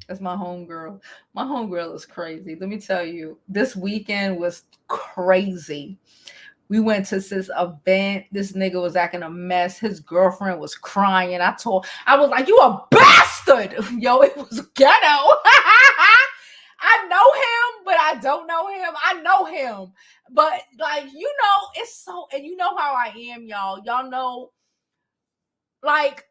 That's my homegirl. My homegirl is crazy. Let me tell you, this weekend was crazy. We went to this event. This nigga was acting a mess. His girlfriend was crying. I was like, you a bastard. Yo, it was ghetto. I know him, but I don't know him. I know him, but like, it's so, and you know how I am, y'all. Y'all know, like,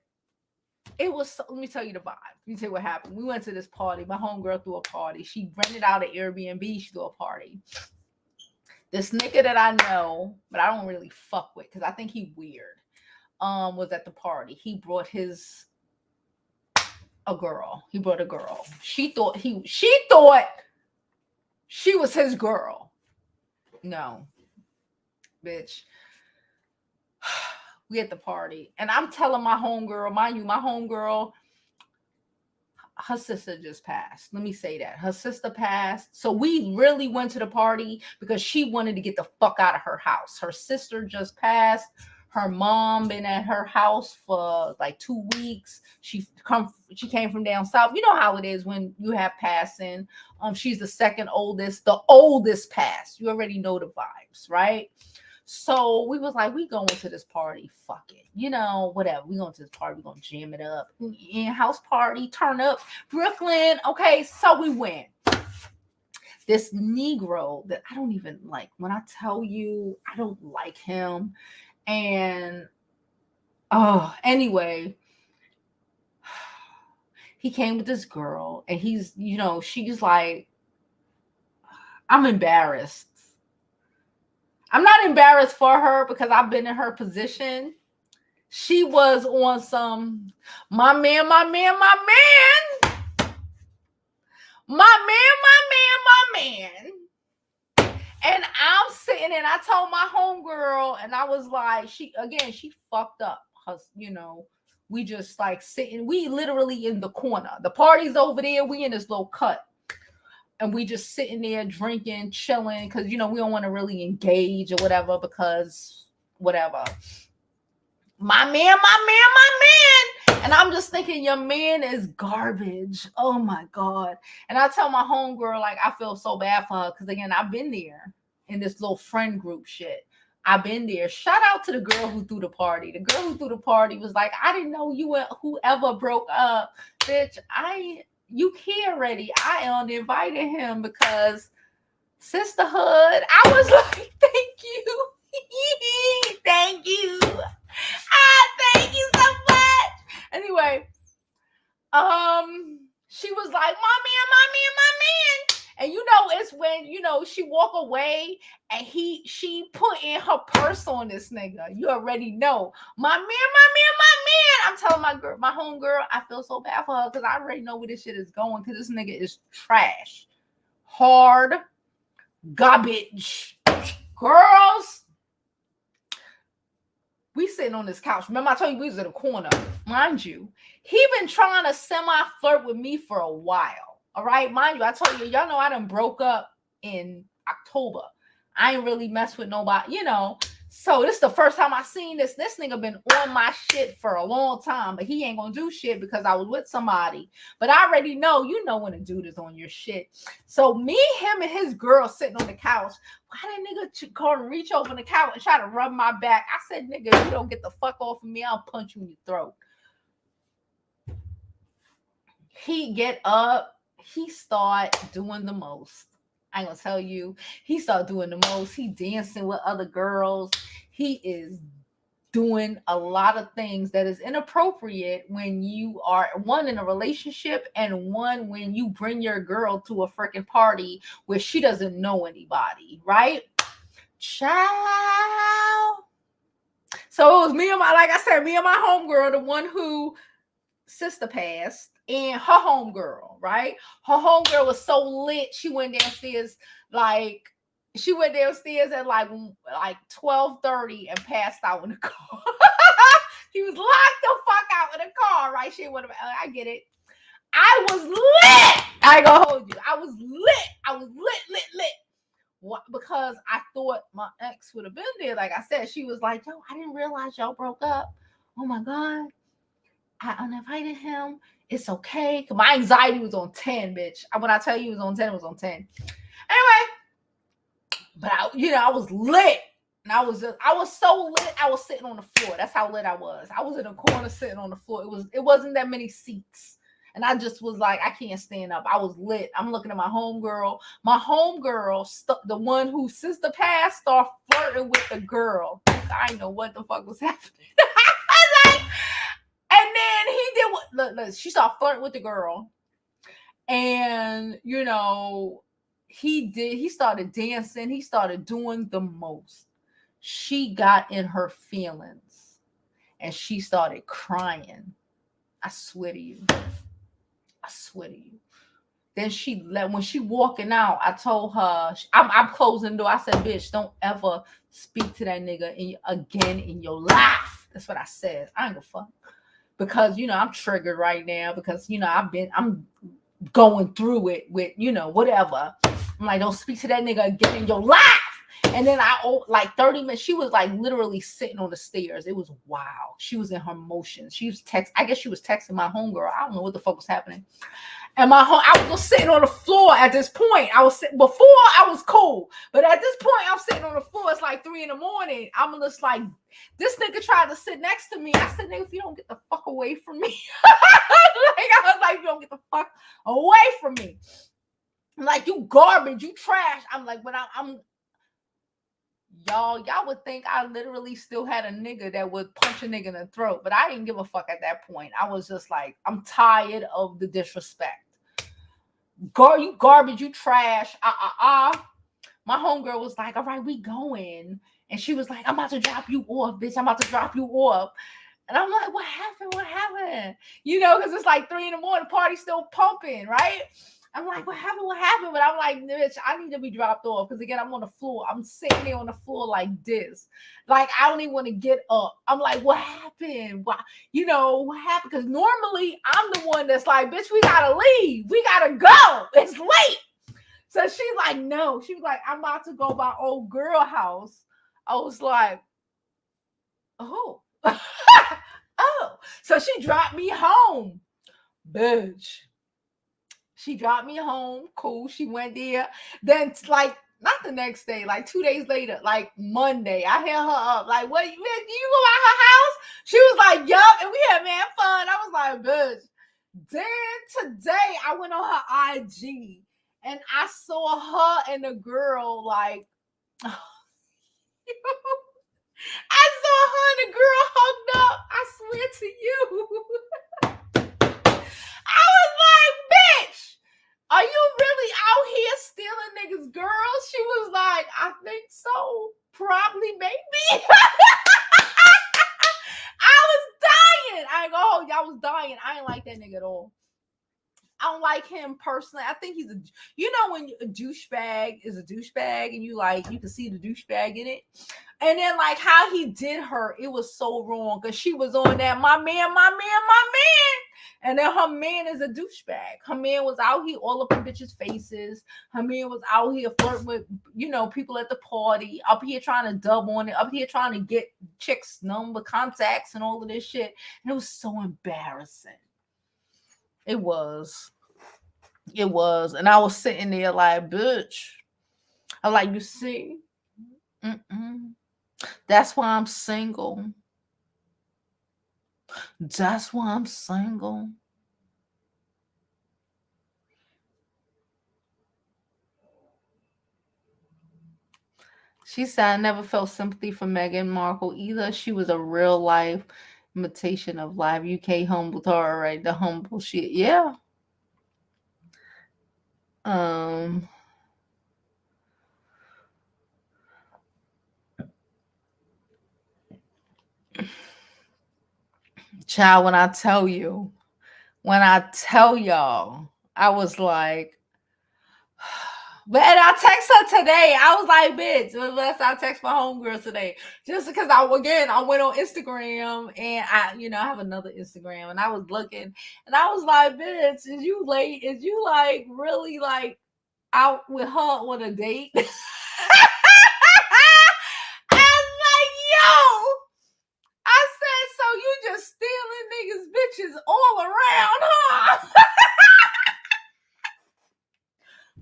it was. Let me tell you the vibe. Let me tell you what happened. We went to this party. My homegirl threw a party. She rented out an Airbnb. She threw a party. This nigga that I know, but I don't really fuck with because I think he weird. Was at the party. He brought a girl. He brought a girl. She thought she was his girl. No, bitch. We at the party, and I'm telling my homegirl, mind you, my homegirl, her sister just passed. Let me say that. Her sister passed. So we really went to the party because she wanted to get the fuck out of her house. Her sister just passed. Her mom been at her house for like 2 weeks. She came from down south. You know how it is when you have passing. She's the second oldest. The oldest passed. You already know the vibes, right? So we was like, we going to this party. Fuck it. Whatever. We going to this party. We going to jam it up. In-house party. Turn up. Brooklyn. Okay. So we went. This Negro that I don't even like. When I tell you, I don't like him. And, anyway, he came with this girl. And he's, she's like, I'm embarrassed. I'm not embarrassed for her because I've been in her position. She was on some, my man. And I'm sitting and I told my homegirl, and I was like, she fucked up. We just like sitting, we literally in the corner. The party's over there. We in this little cut. And we just sitting there drinking, chilling, because, we don't want to really engage or whatever, because whatever. My man. And I'm just thinking, your man is garbage. Oh, my God. And I tell my homegirl, like, I feel so bad for her, because, again, I've been there in this little friend group shit. I've been there. Shout out to the girl who threw the party. The girl who threw the party was like, I didn't know you and whoever broke up. Bitch, you here already. I uninvited him because sisterhood. I was like, thank you. Thank you. Thank you so much. Anyway, she was like, my man. And it's when, she walk away and she put in her purse on this nigga. You already know. My man. I'm telling my homegirl, I feel so bad for her because I already know where this shit is going, because this nigga is trash. Hard garbage. Girls, we sitting on this couch. Remember I told you we was in a corner. Mind you, he been trying to semi-flirt with me for a while. All right? Mind you, I told you, y'all know I done broke up in October. I ain't really messed with nobody, So this is the first time I seen this. This nigga been on my shit for a long time, but he ain't gonna do shit because I was with somebody. But I already know, when a dude is on your shit. So me, him, and his girl sitting on the couch. Why that nigga call and reach over the couch and try to rub my back? I said, nigga, if you don't get the fuck off of me, I'll punch you in your throat. He get up. He start doing the most. I ain't gonna tell you. He started doing the most. He dancing with other girls. He is doing a lot of things that is inappropriate when you are, one, in a relationship, and one, when you bring your girl to a freaking party where she doesn't know anybody, right? Child. So it was me and my homegirl, the one who sister passed, and her homegirl, right? Her homegirl was so lit. She went downstairs at like 12:30 and passed out in the car. He was locked the fuck out in the car, right? She would have. I get it. I was lit. I ain't gonna hold you. I was lit. Lit. What? Because I thought my ex would have been there. Like I said, she was like, yo, I didn't realize y'all broke up. Oh my God. I uninvited him. It's okay. My anxiety was on 10, bitch. When I tell you it was on 10, it was on 10. Anyway, but I was lit. And I was so lit, I was sitting on the floor. That's how lit I was. I was in a corner sitting on the floor. It wasn't that many seats. And I just was like, I can't stand up. I was lit. I'm looking at my homegirl. My homegirl, the one whose sister passed, started flirting with the girl. I didn't know what the fuck was happening. Like, and then he did what? Look, she started flirting with the girl. And, he started dancing. He started doing the most. She got in her feelings and she started crying. I swear to you. I swear to you. Then when she walking out, I told her, I'm closing the door. I said, bitch, don't ever speak to that nigga again in your life. That's what I said. I ain't gonna fuck. Because, I'm triggered right now because, I'm going through it with, whatever. I'm like, don't speak to that nigga again in your life. And then like 30 minutes, she was like literally sitting on the stairs. It was wild. She was in her emotions. I guess she was texting my homegirl. I don't know what the fuck was happening. And I was just sitting on the floor at this point. Before I was cool. But at this point, I'm sitting on the floor. It's like 3 a.m. I'm just like, this nigga tried to sit next to me. I said, nigga, if you don't get the fuck away from me. I was like, if you don't get the fuck away from me. I'm like, you garbage, you trash. I'm like, but I'm y'all would think I literally still had a nigga that would punch a nigga in the throat, but I didn't give a fuck at that point. I was just like, I'm tired of the disrespect. You garbage, you trash. My homegirl was like, all right, we going. And she was like, I'm about to drop you off, bitch. I'm about to drop you off. And I'm like, what happened? What happened? Because it's like 3 a.m. The party's still pumping, right? I'm like, what happened? What happened? But I'm like, bitch, I need to be dropped off. Because again, I'm on the floor. I'm sitting there on the floor like this. Like, I don't even want to get up. I'm like, what happened? Why? What happened? Because normally I'm the one that's like, bitch, we got to leave. We got to go. It's late. So she's like, no. She was like, I'm about to go by old girl house. I was like, oh. Oh. So she dropped me home. Bitch. She dropped me home. Cool. She went there. Then, like, not the next day, like 2 days later, like Monday, I hit her up. Like, what? You go by her house? She was like, yup. And we had man fun. I was like, bitch. Then today, I went on her IG and I saw her and the girl, like, I saw her and the girl hugged up. I swear to you. I was like, bitch, are you really out here stealing niggas' girls? She was like, I think so. Probably, maybe. I was dying. I ain't gonna hold you. I was dying. I ain't like that nigga at all. I don't like him personally. I think he's when a douchebag is a douchebag and you can see the douchebag in it. And then like how he did her, it was so wrong because she was on that my man. And then her man is a douchebag. Her man was out here all up in bitches' faces. Her man was out here flirting with, people at the party, up here trying to dub on it, up here trying to get chicks number contacts and all of this shit. And it was so embarrassing. It was. And I was sitting there like, bitch. I'm like, you see? That's why I'm single. That's why I'm single. She said, I never felt sympathy for Meghan Markle either. She was a real life imitation of live. UK humbled her, right? The humble shit. Yeah. Child, when I tell y'all, I was like, but I text her today. I was like, bitch, unless I text my homegirl today. Just because I went on Instagram and I have another Instagram and I was looking and I was like, bitch, is you late? Is you like really like out with her on a date? I was like, yo. I said, so you just stealing niggas' bitches all around, huh?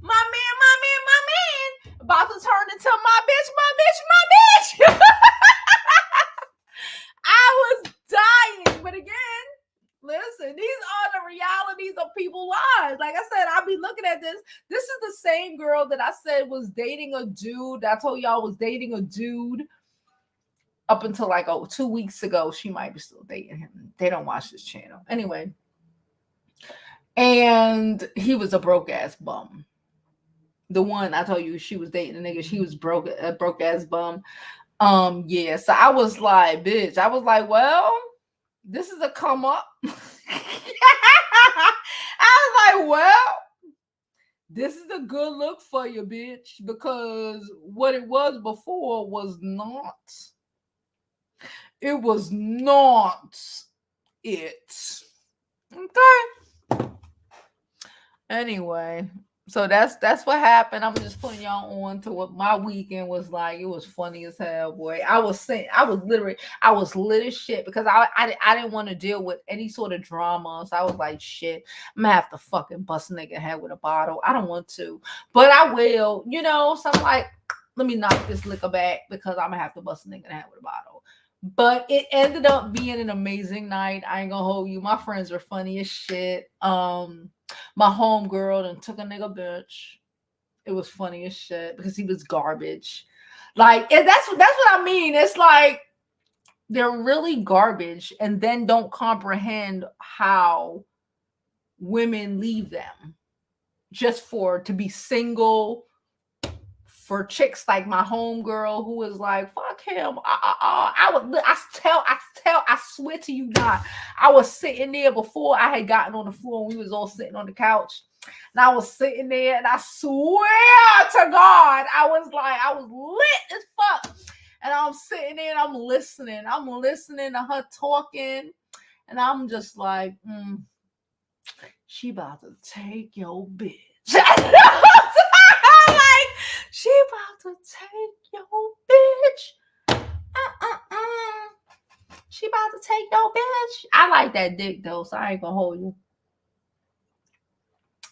My man. About to turn into my bitch. I was dying. But again, Listen, these are the realities of people's lives. Like I said, I'll be looking at this. This is the same girl that I said was dating a dude. I told y'all was dating a dude up until like 2 weeks ago. She might be still dating him. They don't watch this channel. Anyway. And he was a broke ass bum. The one I told you she was dating a nigga, she was a broke ass bum. Yeah. So I was like, bitch. I was like, well, this is a come up. I was like, well, this is a good look for you, bitch, because what it was before was not. It was not it. Okay. Anyway, so that's what happened. I'm just putting y'all on to what my weekend was like. It was funny as hell, boy. I was lit as shit because I didn't want to deal with any sort of drama. So I was like, shit, I'm gonna have to fucking bust a nigga head with a bottle. I don't want to, but I will. So I'm like, let me knock this liquor back because I'm gonna have to bust a nigga head with a bottle. But it ended up being an amazing night. I ain't gonna hold you. My friends were funny as shit. My homegirl and took a nigga bitch. It was funny as shit because he was garbage. Like, and that's what I mean. It's like they're really garbage and then don't comprehend how women leave them just to be single. For chicks like my homegirl who was like, fuck him. I swear to you not. I was sitting there before I had gotten on the floor and we was all sitting on the couch. And I was sitting there and I swear to God, I was lit as fuck. And I'm sitting there and I'm listening. To her talking. And I'm just like, she about to take your bitch. She about to take your bitch. She about to take your bitch. I like that dick though, so I ain't gonna hold you.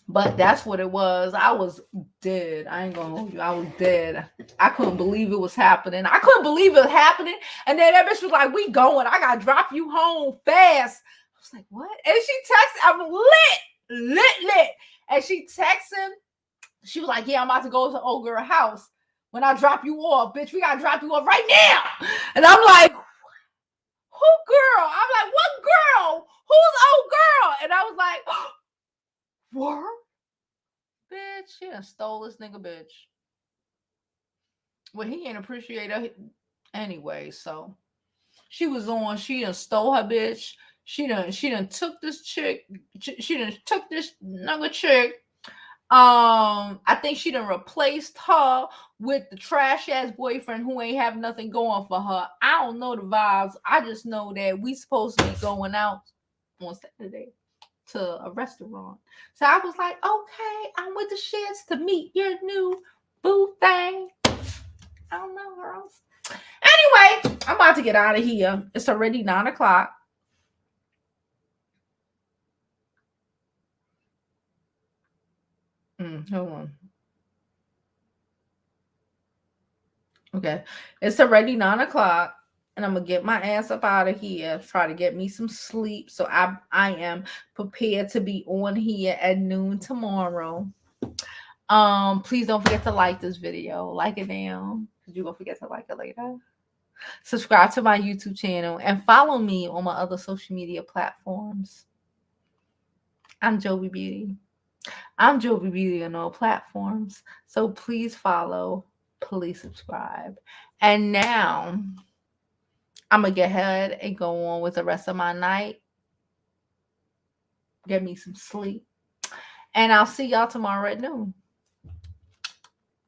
But that's what it was. I was dead. I ain't gonna hold you. I was dead. I couldn't believe it was happening. And then that bitch was like, we going. I gotta drop you home fast. I was like, what? And she texted, I'm lit. And she texted. She was like, yeah, I'm about to go to old girl house. When I drop you off, bitch, we gotta drop you off right now. And I'm like, who girl? I'm like, what girl? Who's old girl? And I was like, what? Bitch, she done stole this nigga bitch. Well, he ain't appreciate her anyway, so she done stole her bitch. She done took this chick. She done took this nigga chick. I think she done replaced her with the trash ass boyfriend who ain't have nothing going for her. I don't know the vibes. I just know that we supposed to be going out on Saturday to a restaurant. So I was like, okay, I'm with the shits to meet your new boo thing. I don't know, girls. Anyway, I'm about to get out of here. It's already 9:00. Hold on. Okay. It's already 9:00. And I'm gonna get my ass up out of here, try to get me some sleep. So I am prepared to be on here at noon tomorrow. Please don't forget to like this video. Like it now, because you're gonna forget to like it later. Subscribe to my YouTube channel and follow me on my other social media platforms. I'm Jovi Beauty. I'm Jovi Beauty on all platforms. So please follow, please subscribe. And now I'm going to get ahead and go on with the rest of my night. Get me some sleep. And I'll see y'all tomorrow at noon.